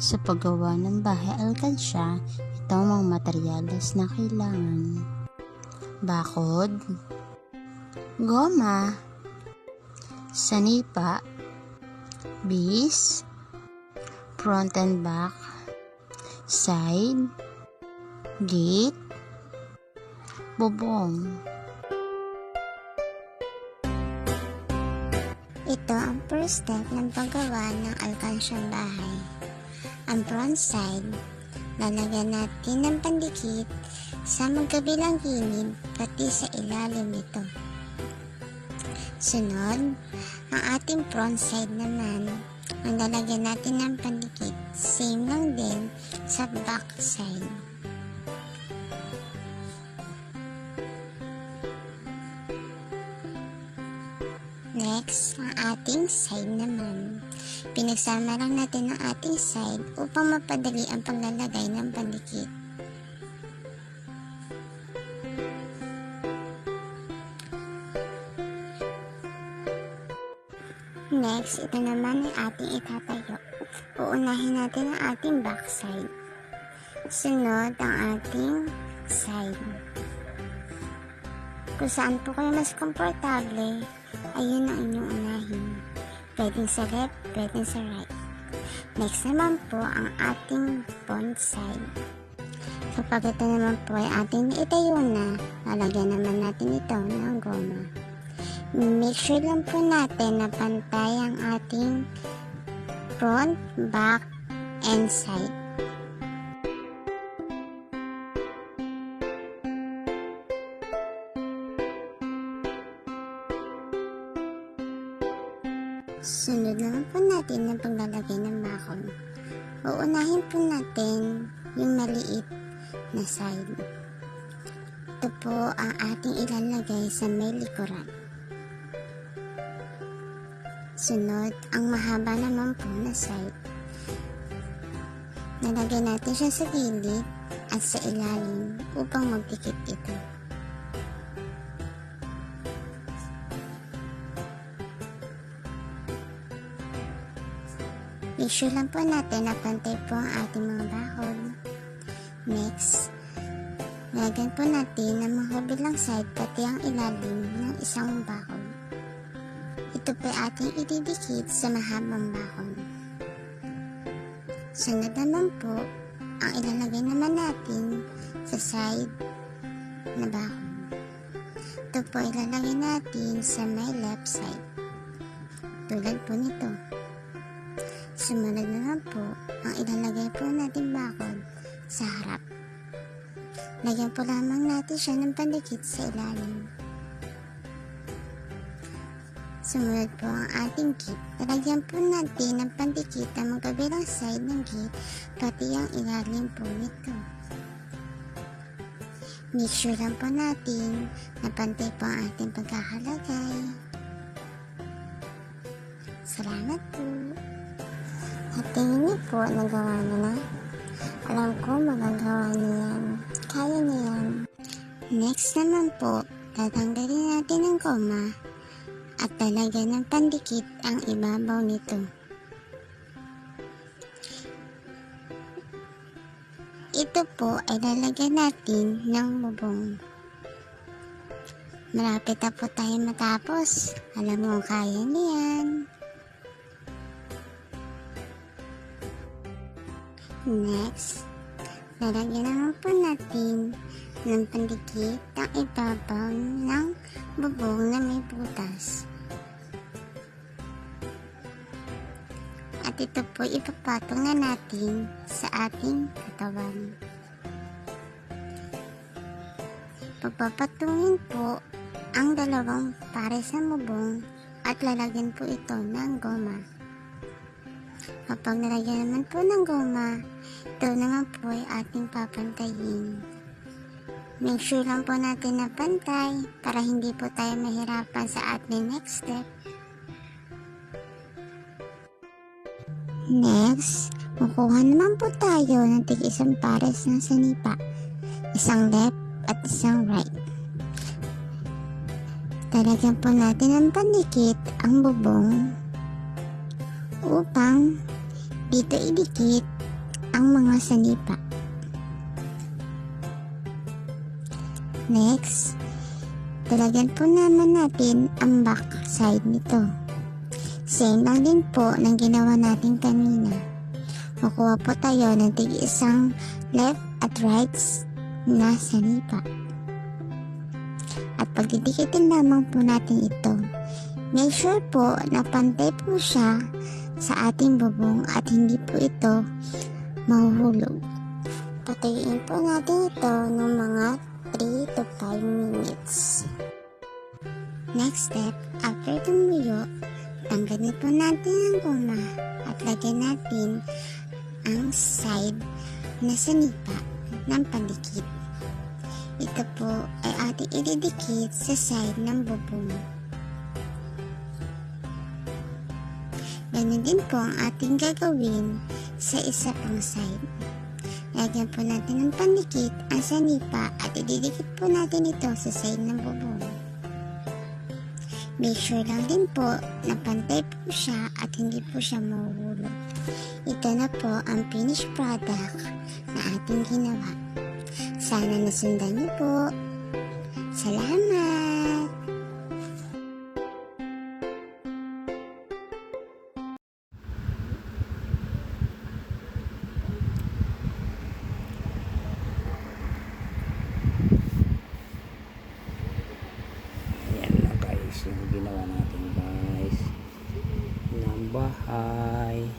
Sa paggawa ng bahay alkansya, ito ang mga materyales na kailangan. Bakod, goma, sanipa, base, front and back, side, gate, bubong. Ito ang first step ng paggawa ng alkansyang bahay. Ang front side, lalagyan natin ng pandikit sa magkabilang gilid pati sa ilalim nito. Sunod, ang ating front side naman, ang lalagyan natin ng pandikit, same lang din sa back side. Next, ang ating side naman. Pinagsama lang natin ang ating side upang mapadali ang paglalagay ng pandikit. Next, ito naman ang ating itatayo. Uunahin natin ang ating back side. Sunod, ang ating side. Kung saan po kayo mas komportable, ayun ang inyong unahin. Pwedeng sa left, pwedeng sa right. Next naman po ang ating front side. Kapag ito naman po ay ating itayo na, lalagyan naman natin ito ng goma. Make sure lang po natin na pantay ang ating front, back, and side. Sunod naman po natin ang paglalagay ng bakod. Uunahin po natin yung maliit na side. Ito po ang ating ilalagay sa may likuran. Sunod, ang mahaba naman po na side. Nalagay natin siya sa gilid at sa ilalim upang magdikit ito. Make sure lang po natin na pantay po ang ating mga bakod. Next, lagyan po natin ang mga kabilang side pati ang ilalim ng isang bakod. Ito po ating ididikit sa mahabang bakod. Sunod naman po, ang ilalagay naman natin sa side na bakod. Ito po ilalagay natin sa may left side. Tulad po nito. Sumunod naman po, ang ilalagay po natin bakod sa harap. Lagyan po lamang natin siya ng pandikit sa ilalim. Sumunod po ang ating gate. Lagyan po natin ng pandikit ang magkabilang side ng gate, pati ang ilalim po nito. Make sure lang po natin na pantay po ang ating pagkakalagay. Salamat po. At tingin niyo po, nagawa niyo na. Alam ko magagawa niyo yan. Kaya niyo yan. Next naman po, tatanggalin natin ang goma at lalagyan ng pandikit ang ibabaw nito. Ito po ay lalagyan natin ng bubong. Malapit na po tayo matapos. Alam mo, kaya niyan. Next, lalagyan naman po natin ng pandikit ang ibabaw ng bubong na may butas. At ito po ipapatong na natin sa ating katawan. Pagpapatungin po ang dalawang pares ng bubong at lalagyan po ito ng goma. Kapag nalagyan naman po ng goma, ito naman po ay ating papantayin. Make sure lang po natin na pantay para hindi po tayo mahirapan sa ating next step. Next, kukuha naman po tayo ng tig-isang pares ng sanipa, isang left at isang right. Talagyan po natin ng pandikit ang bubong upang dito idikit ang mga sanipa. Next, talagyan po naman natin ang back side nito. Same lang din po ng ginawa natin kanina. Kukuha po tayo ng tig-isang left at right na sanipa. At pagdidikitin lamang po natin ito. Make sure po na pantay po siya sa ating bubong at hindi po ito mahuhulog. Patuyuin po natin ito ng mga 3 to 5 minutes. Next step, after tumuyo, tanggalin po natin ang goma at lagyan natin ang side na sanipa ng pandikit. Ito po ay ating ididikit sa side ng bubong. Ganun din po ang ating gagawin sa isa pang side. Lagyan po natin ng pandikit ang sanipa at ididikit po natin ito sa side ng bubong. Make sure lang din po na pantay po siya at hindi po siya mahuhulog. Ito na po ang finished product na ating ginawa. Sana nasundan niyo po. Salamat! Ayan na guys, yung ginawa natin guys ng bahay.